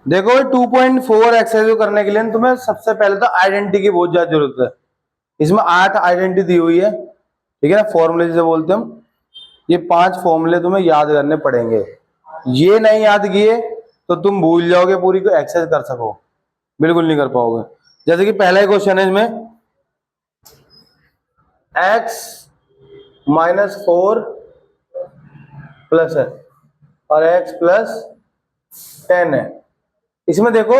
देखो 2.4 एक्सरसाइज करने के लिए तुम्हें सबसे पहले तो आइडेंटिटी की बहुत ज्यादा जरूरत है। इसमें 8 आइडेंटिटी दी हुई है, ठीक है ना, फॉर्मूले जिसे बोलते हैं हम। ये 5 फॉर्मूले तुम्हें याद करने पड़ेंगे। ये नहीं याद किए तो तुम भूल जाओगे पूरी को एक्सरसाइज कर सको, बिल्कुल नहीं कर पाओगे। जैसे कि पहला ही क्वेश्चन है इसमें, x -4 प्लस है और x प्लस 10 है। इसमें देखो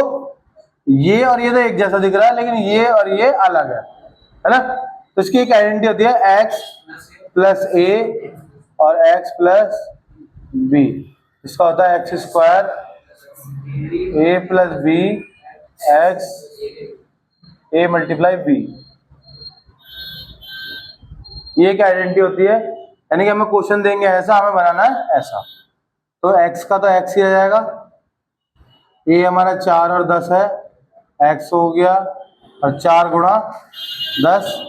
ये और ये तो एक जैसा दिख रहा है, लेकिन ये और ये अलग है ना। तो इसकी एक आइडेंटिटी होती है x प्लस ए और x प्लस बी। इसका होता है x square A plus B x A multiply B. ये एक आइडेंटिटी होती है, यानी कि हमें क्वेश्चन देंगे ऐसा, हमें बनाना है ऐसा। तो x का तो x ही आ जाएगा, ये हमारा 4 और 10 है, x हो गया, और 4 गुणा 10,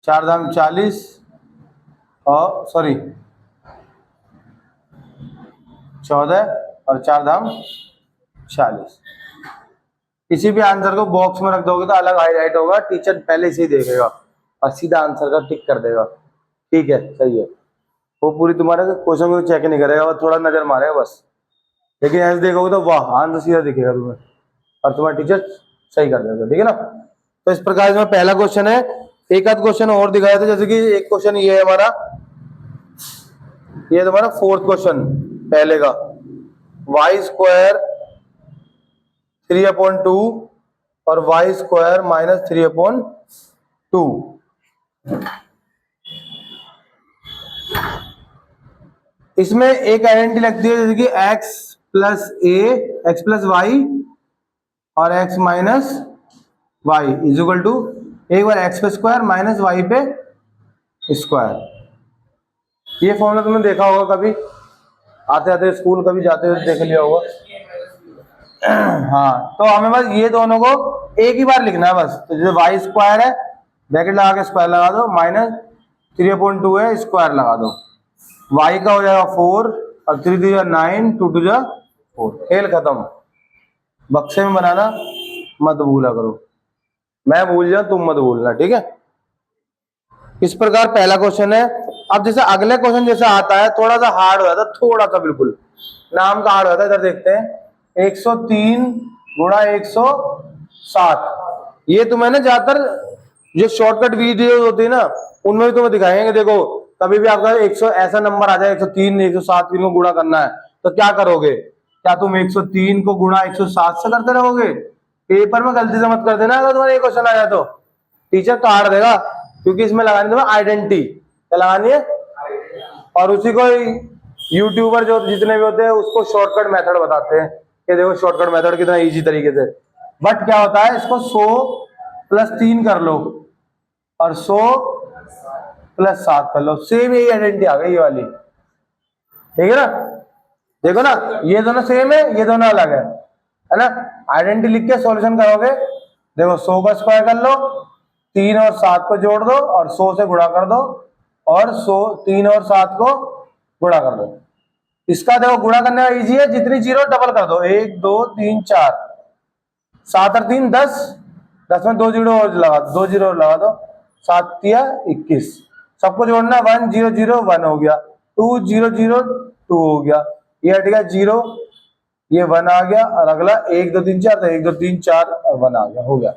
4 दाम 40, और सॉरी 14 और 4 दाम 40। किसी भी आंसर को बॉक्स में रख दोगे तो अलग हाईलाइट होगा, टीचर पहले से ही देखेगा और सीधा आंसर का टिक कर देगा। ठीक है, सही है। वो पूरी तुम्हारे क्वेश्चन को चेक नहीं करेगा, वो थोड़ा नजर मारेगा बस, लेकिन ऐसे देखोगे तो वाह आंसर सीधा दिखेगा तुम्हें और तुम्हारा टीचर सही कर देगा। ठीक है ना। तो इस प्रकार इसमें पहला क्वेश्चन है। एक आध क्वेश्चन और दिखाया था, जैसे कि एक क्वेश्चन ये है हमारा, ये तुम्हारा फोर्थ क्वेश्चन पहले का, वाई स्क्वायर 3/2 और वाई स्क्वायर -3/2। इसमें एक आइडेंटिटी लगती है, जैसे कि x plus a x plus y और x minus y is equal to, एक बार x पे स्क्वायर माइनस वाई पे स्क्वायर। ये फॉर्मूला तुमने देखा होगा कभी आते आते स्कूल, कभी जाते हुए देख लिया होगा। हाँ, तो हमें बस ये दोनों को एक ही बार लिखना है बस। तो जैसे वाई स्क्वायर है, ब्रैकेट लगा के स्क्वायर लगा दो, -3/2 है, स्क्वायर लगा दो, y का हो जाएगा 4 और 3 2 9, 2 2 4। खेल खत्म। बक्से में बनाना मत भूला करो, मैं भूल जाऊं तुम मत भूलना, ठीक है। इस प्रकार पहला क्वेश्चन है। अब जैसे अगले क्वेश्चन जैसे आता है, थोड़ा सा हार्ड हो जाता है, थोड़ा सा बिल्कुल नाम का हार्ड हो जाता है। इधर देखते हैं, 103 गुणा 107। ये तुम्हें ना ज्यादातर जो शॉर्टकट वीडियो होती है ना, उनमें भी तुम्हें दिखाएंगे। देखो कभी भी आपका 100 ऐसा नंबर आ जाए 103 107 को गुणा करना है, तो क्या करोगे? क्या तुम 103 को गुणा 107 से करते रहोगे? पेपर में गलती से मत कर देना, अगर तुम्हारा ये क्वेश्चन आ जाए तो टीचर काट देगा, क्योंकि इसमें लगानी तुम्हें आइडेंटिटी। क्या लगानी है? और उसी को यूट्यूबर जो जितने भी होते हैं उसको शॉर्टकट मेथड बताते हैं कि देखो शॉर्टकट मेथड कितना इजी तरीके से। बट क्या होता है, इसको 100 + 3 कर लो और 100 + 7 कर लो, सेम यही आइडेंटिटी आ गई ये वाली। ठीक है ना। देखो ना, ये दोनों सेम है, ये दोनों अलग है ना। आइडेंटिटी लिख के सॉल्यूशन करोगे, देखो 100 का स्क्वायर कर लो, 3 और 7 को जोड़ दो और 100 से गुणा कर दो, और 100 3 और 7 को गुणा कर दो। इसका देखो गुणा करने का इजी है, जितनी जीरो डबल कर दो, 1 2 3 4, 7 और 3 10, 10 में 2 जीरो और लगा दो, 2 जीरो और लगा दो, 7 या 21। सबको जोड़ना, 1 0 0 1 हो गया, 2 0 0 2 हो गया, ये हट गया 0, ये 1 आ गया, और अगला 1 2 3 4, तो 1 2 3 4 और 1 आ गया, हो गया।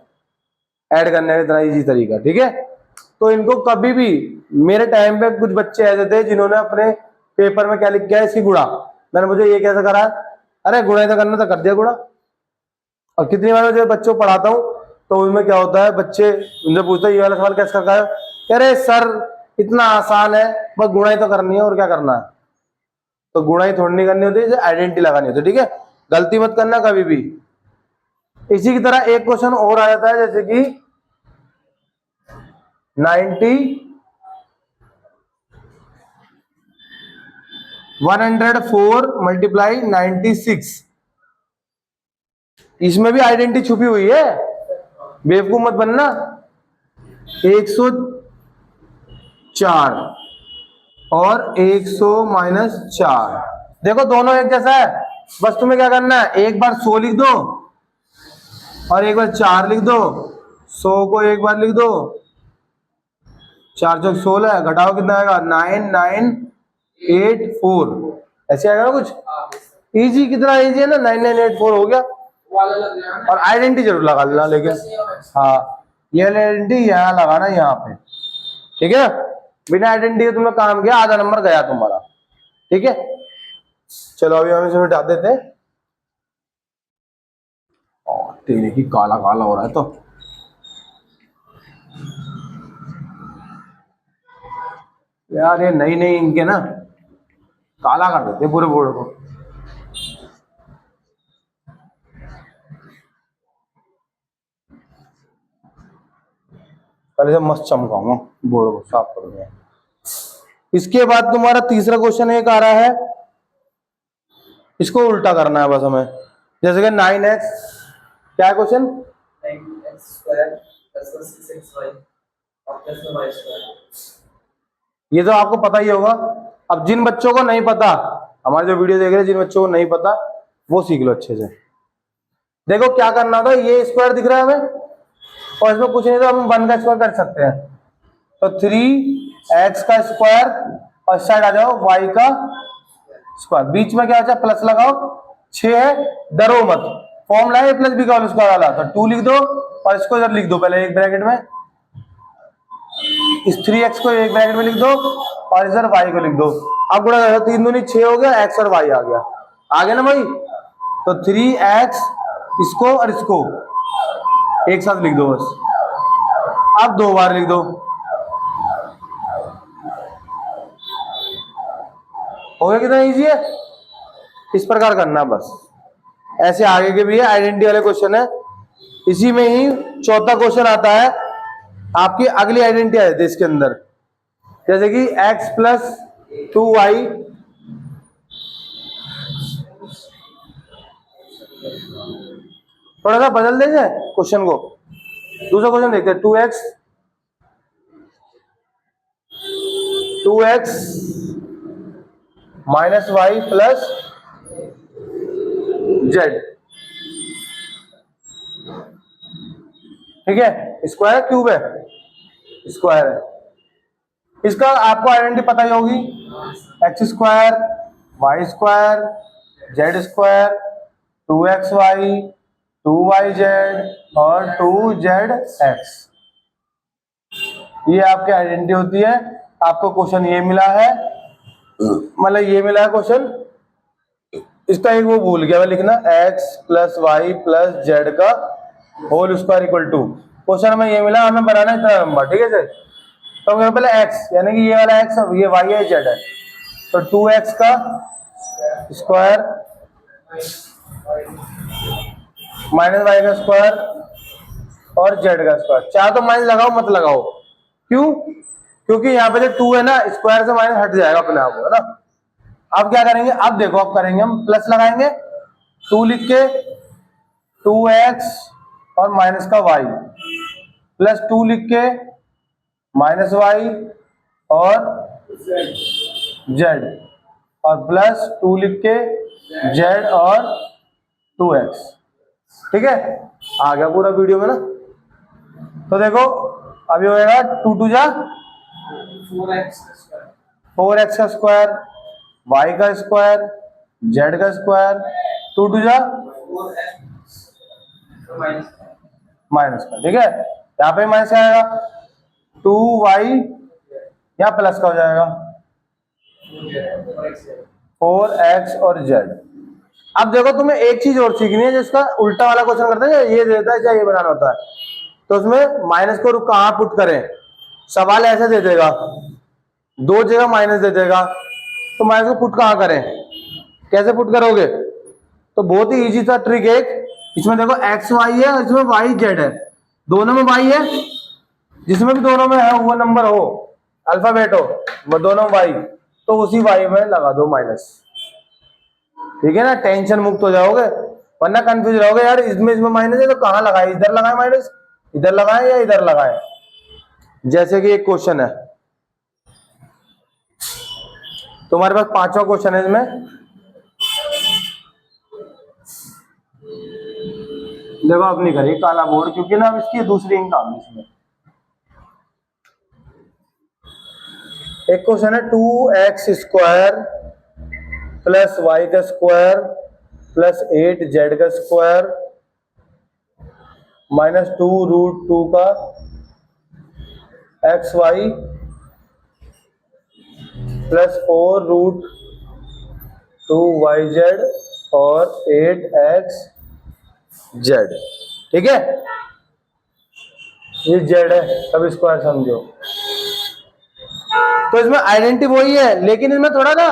ऐड करने का इतना इजी तरीका, ठीक है। तो इनको कभी भी, मेरे टाइम पे कुछ बच्चे ऐसे थे जिन्होंने अपने पेपर में क्या लिख किया, इसकी गुणा। मैंने मुझे ये कैसे करा, अरे गुणा तो करना, तो कर दिया गुणा। और कितनी बार जो बच्चों को पढ़ाता हूँ तो उनमें क्या होता है, बच्चे उनसे पूछते हैं ये वाला सवाल कैसे करता है, कह रहे सर इतना आसान है, बस गुणा ही तो करनी है और क्या करना है। तो गुणा ही थोड़ी नहीं करनी होती, आइडेंटिटी लगानी होती है, ठीक है। गलती मत करना कभी भी। इसी की तरह एक क्वेश्चन और आ जाता है, जैसे कि 104 × 96। इसमें भी आइडेंटिटी छुपी हुई है, बेवकूफ मत बनना। 104 और 100 - 4, देखो दोनों एक जैसा है, बस तुम्हें क्या करना है, एक बार 100 लिख दो और एक बार 4 लिख दो। 100 को एक बार लिख दो, 4 चौक 16, घटाओ कितना आएगा 9984, ऐसे आएगा ना कुछ। इजी, कितना इजी है ना, 9984 हो गया। और आइडेंटिटी जरूर लगा लेना लेकिन, हाँ ये आइडेंटिटी यहाँ लगाना यहाँ पे, ठीक है। बिना आइडेंटिटी के तुमने काम किया, आधा नंबर गया तुम्हारा, ठीक है। चलो अभी हम इसे मिटा देते हैं। और तेरे की काला काला हो रहा है तो यार, ये नई नई इनके ना काला कर देते पूरे बोर्ड को। पहले से मस्त चमकाऊंगा बोर्ड को, साफ करूंगा। इसके बाद तुम्हारा तीसरा क्वेश्चन एक आ रहा है, इसको उल्टा करना है बस हमें। जैसे कि 9x, क्या है क्वेश्चन, 9x² ये तो आपको पता ही होगा। अब जिन बच्चों को नहीं पता, हमारे जो वीडियो देख रहे हैं, जिन बच्चों को नहीं पता वो सीख लो अच्छे से। देखो क्या करना होता है, ये स्क्वायर दिख रहा है हमें और इसमें कुछ नहीं तो हम 1 का स्क्वायर कर सकते हैं। तो 3x का स्क्वायर और इस साइड आ जाओ y का स्क्वायर, बीच में क्या बचा प्लस लगाओ, 6 है, डरो मत, फॉर्मूला है प्लस बी का होल स्क्वायर वाला। तो 2 लिख दो और इसको इधर लिख दो पहले एक ब्रैकेट में, इस 3x को एक ब्रैकेट में लिख दो और इधर y को लिख दो। अब गुणा करो, 3 दूनी 6 हो गया, x और y आ गया, आगे ना भाई। तो 3x इसको और इसको एक साथ लिख दो बस। अब 2 बार लिख दो, हो गया। कितना इजी है, इस प्रकार करना बस। ऐसे आगे के भी है, आइडेंटिटी वाले क्वेश्चन है। इसी में ही चौथा क्वेश्चन आता है, आपकी अगली आइडेंटिटी आ जाती है इसके अंदर। जैसे कि x प्लस 2y, थोड़ा सा बदल देंगे क्वेश्चन को। दूसरा क्वेश्चन देखते हैं, 2x minus Y plus Z, ठीक है। स्क्वायर क्यूब है, स्क्वायर है। इसका आपको आइडेंटिटी पता ही होगी, x square y square z square 2xy 2yz और 2zx, ये आपकी आइडेंटिटी होती है। आपको क्वेश्चन ये मिला है, मतलब ये मिला है क्वेश्चन, इसका एक वो भूल गया मैं लिखना, x plus Y plus Z का whole square equal to, question में ये मिला, हमें बनाना है इतना नंबर, ठीक है सर। तो हम पहले x, यानी कि ये वाला x ये y है z है, तो 2x का स्क्वायर माइनस वाई का स्क्वायर और z का स्क्वायर। चाहे तो माइनस लगाओ मत लगाओ, क्यों, क्योंकि यहाँ पे जो 2 है ना, स्क्वायर से माइनस हट जाएगा अपने आप, है ना। अब क्या करेंगे, अब देखो अब करेंगे हम प्लस लगाएंगे, 2 लिख के 2x और माइनस का y प्लस 2 लिख के माइनस y और z और प्लस 2 लिख के z और 2x, ठीक है। आ गया पूरा वीडियो में ना। तो देखो अभी होएगा 2 2 जा 4x का स्क्वायर y का स्क्वायर z का स्क्वायर 2 2 जा माइनस का, ठीक है। यहाँ पे माइनस आएगा 2y, यहाँ प्लस का हो जाएगा 4x और z। अब देखो तुम्हें एक चीज और सीखनी है, जिसका उल्टा वाला क्वेश्चन करते हैं, ये देता है क्या ये बनाना होता है, तो उसमें माइनस को कहाँ पुट करें। सवाल ऐसे दे देगा, 2 जगह माइनस दे देगा, तो माइनस को पुट कहाँ करें, कैसे पुट करोगे। तो बहुत ही इजी सा ट्रिक है, इसमें देखो एक्स वाई है और इसमें वाई जेड है, दोनों में वाई है, जिसमें भी दोनों में है वो नंबर हो, अल्फाबेट हो, वो दोनों वाई, तो उसी वाई में लगा दो माइनस, ठीक है ना। टेंशन मुक्त हो जाओगे, वरना कंफ्यूज रहोगे यार, इसमें माइनस है तो कहाँ लगाए, इधर लगाए माइनस, इधर लगाए या इधर लगाए। जैसे कि एक क्वेश्चन है तुम्हारे पास, 5वां क्वेश्चन है इसमें, देखो अब नहीं करेगी काला बोर्ड, क्योंकि ना अब इसकी दूसरी इंक आ गई इसमें। एक क्वेश्चन है 2x² प्लस वाई का स्क्वायर प्लस 8z का स्क्वायर माइनस 2√2 का xy प्लस 4√2yz और 8xz। ठीक है, ये z है, अब स्क्वायर समझो। तो इसमें आइडेंटिटी वही है, लेकिन इसमें थोड़ा ना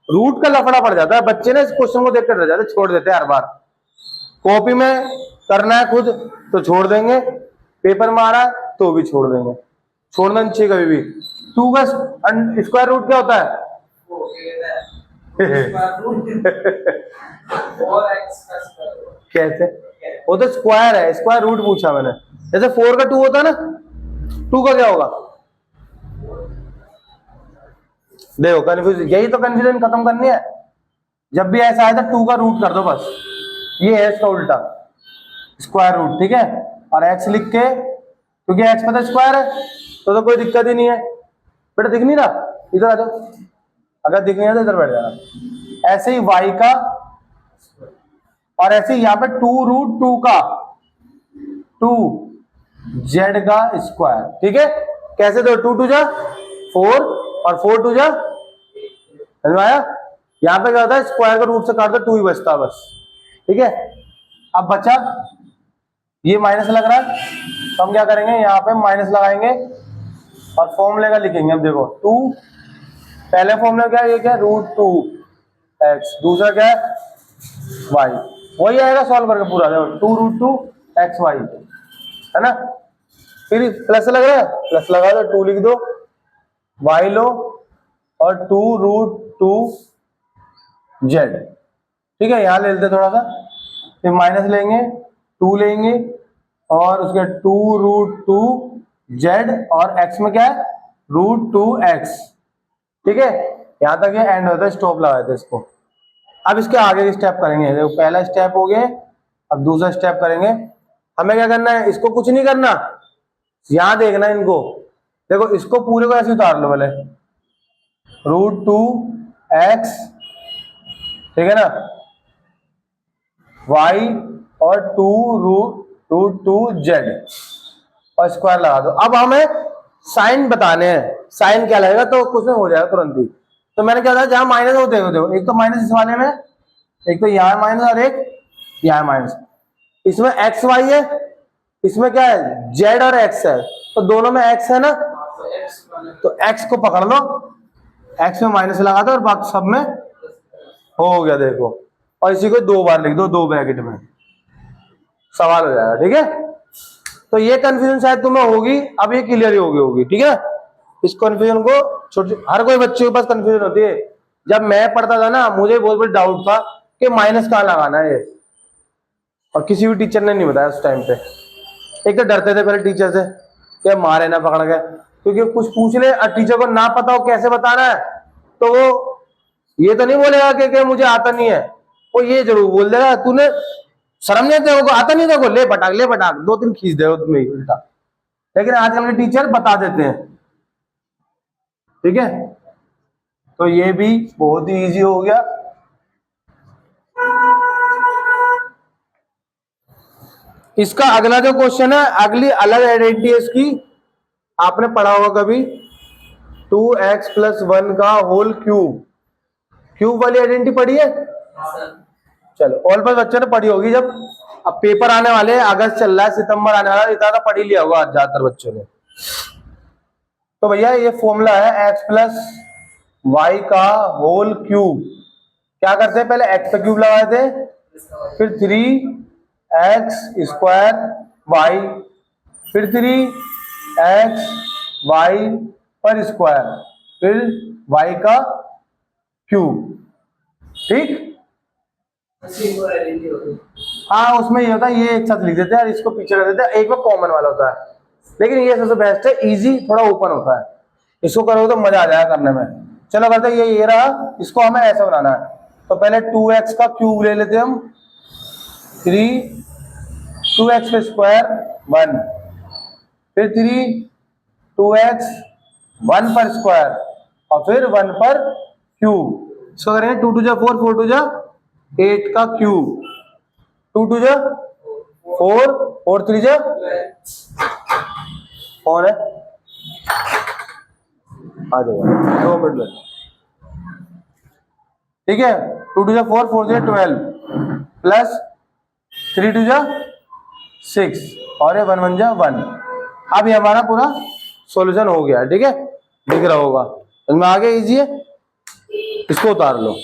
रूट का लफड़ा पड़ जाता है। बच्चे ना इस क्वेश्चन को देखकर रह जाते, छोड़ देते हैं हर बार। कॉपी में करना है खुद तो छोड़ देंगे, पेपर में आ रहा है तो भी छोड़ देंगे, छोड़ना नहीं चाहिए कभी भी। 2 का स्क्वायर रूट क्या होता है? कैसे? वो तो स्क्वायर है, स्क्वायर रूट पूछा मैंने। जैसे 4 का 2 होता है ना, 2 का क्या होगा? देखो कंफ्यूज, यही तो कंफ्यूजन खत्म करनी है। जब भी ऐसा आए तो 2 का रूट कर दो बस, ये है इसका उल्टा स्क्वायर रूट। ठीक है, और x लिख के, क्योंकि x पता स्क्वायर है तो कोई दिक्कत ही नहीं है। बेटा दिख नहीं रहा, इधर आ जाओ, अगर दिख नहीं रहा तो इधर बैठ जाना। ऐसे ही y का, और ऐसे ही यहाँ पे 2√2 का 2z का स्क्वायर। ठीक है, कैसे? दो 2 2 जा 4 और 4 2 जा, समझ आया? यहाँ पे क्या होता है, स्क्वायर का रूट से काट दो 2 ही बचता है बस। ठीक है, अब बचा ये माइनस लग रहा है तो हम क्या करेंगे, यहाँ पे माइनस लगाएंगे और फॉर्मूले का लिखेंगे। अब देखो 2 पहले फॉर्मूला क्या है, ये क्या है, √2x, दूसरा क्या है y, वही आएगा सॉल्व करके पूरा। देखो 2√2xy है ना, फिर प्लस लग रहा है, प्लस लगा दो, 2 लिख दो, y लो और 2√2z। ठीक है, यहाँ ले लेते थोड़ा सा, फिर माइनस लेंगे, 2 लेंगे और उसके 2√2z और x में क्या है √2x। ठीक है, यहां तक ये एंड होता है, स्टॉप लगाए थे इसको। अब इसके आगे की स्टेप करेंगे। देखो पहला स्टेप हो गया, अब दूसरा स्टेप करेंगे। हमें क्या करना है, इसको कुछ नहीं करना, यहां देखना है इनको। देखो इसको पूरे को ऐसे उतार लो पहले, √2x, ठीक है ना, y और 2√2z और स्क्वायर लगा दो। अब हमें साइन बताने हैं, साइन क्या लगेगा तो कुछ नहीं हो जाएगा तुरंत ही। तो मैंने क्या था, जहां माइनस होते हो, देखो एक तो माइनस इस वाले में, एक तो यहाँ माइनस और एक यहाँ माइनस। इसमें एक्स वाई है, इसमें क्या है जेड और एक्स है, तो दोनों में एक्स है ना, तो एक्स को पकड़ लो, एक्स में माइनस लगा दो और बाकी सब में हो गया। देखो, और इसी को 2 बार लिख दो, 2 ब्रैकेट में, सवाल हो जाएगा। ठीक है, तो ये कंफ्यूजन शायद तुम्हें होगी, अब ये क्लियर ही होगी। ठीक है, इस कंफ्यूजन को छोटे, हर कोई बच्चे के पास कंफ्यूजन होती है। जब मैं पढ़ता था ना, मुझे बहुत बड़ा डाउट था कि माइनस कहाँ लगाना है, और किसी भी टीचर ने नहीं बताया उस टाइम पे। एक तो डरते थे पहले टीचर से कि मारे ना पकड़ गए, क्योंकि कुछ पूछ ले और टीचर को ना पता हो कैसे बताना है, तो वो ये तो नहीं बोलेगा कि मुझे आता नहीं है, वो ये जरूर बोल देगा तूने शर्म नहीं आती, को आता नहीं, देखो ले पटाख 2-3 खींच दे तुम्हें उल्टा। लेकिन आजकल के टीचर बता देते हैं। ठीक है, तो ये भी बहुत ही इजी हो गया। इसका अगला जो क्वेश्चन है, अगली अलग आइडेंटिटी है इसकी, आपने पढ़ा होगा कभी, 2x + 1 का होल क्यूब वाली आइडेंटिटी पढ़ी है? चलो ऑल पास बच्चों ने पढ़ी होगी। जब अब पेपर आने वाले हैं, अगस्त चल रहा है, सितंबर आने वाला है, इतना तो पढ़ ही लिया होगा ज्यादातर बच्चों ने। तो भैया ये फॉर्मूला है x + y का होल क्यूब। क्या करते हैं, पहले x का क्यूब लगाए थे, फिर 3x² y, फिर 3xy पर स्क्वायर, फिर y का क्यूब। ठीक, हाँ उसमें ये होता है, ये एक साथ लिख देते हैं और इसको पीछे रख देते हैं, एक में कॉमन वाला होता है। लेकिन ये सबसे बेस्ट है, इजी, थोड़ा ओपन होता है, इसको करोगे तो मजा आ जाएगा करने में। चलो करते हैं, ये रहा, इसको हमें ऐसा बनाना है। तो पहले 2x का क्यूब ले लेते हैं हम, 3 2x पे स्क्वायर 1, फिर 3 2x 1 पर स्क्वायर और फिर 1 पर क्यूब। इसको करेंगे 2 2 जा 4 4 2 जा 8 का क्यूब, 2 2 जा 4 और 3 जा कौन है आ जाओ 2 मिनट में, ठीक है। 2 2 जा 4 4 जा 12 प्लस 3 2 जा 6 और ये 1 1 जा 1। अब ये हमारा पूरा सॉल्यूशन हो गया, ठीक है, दिख रहा होगा। इसमें आगे इजी है, इसको उतार लो।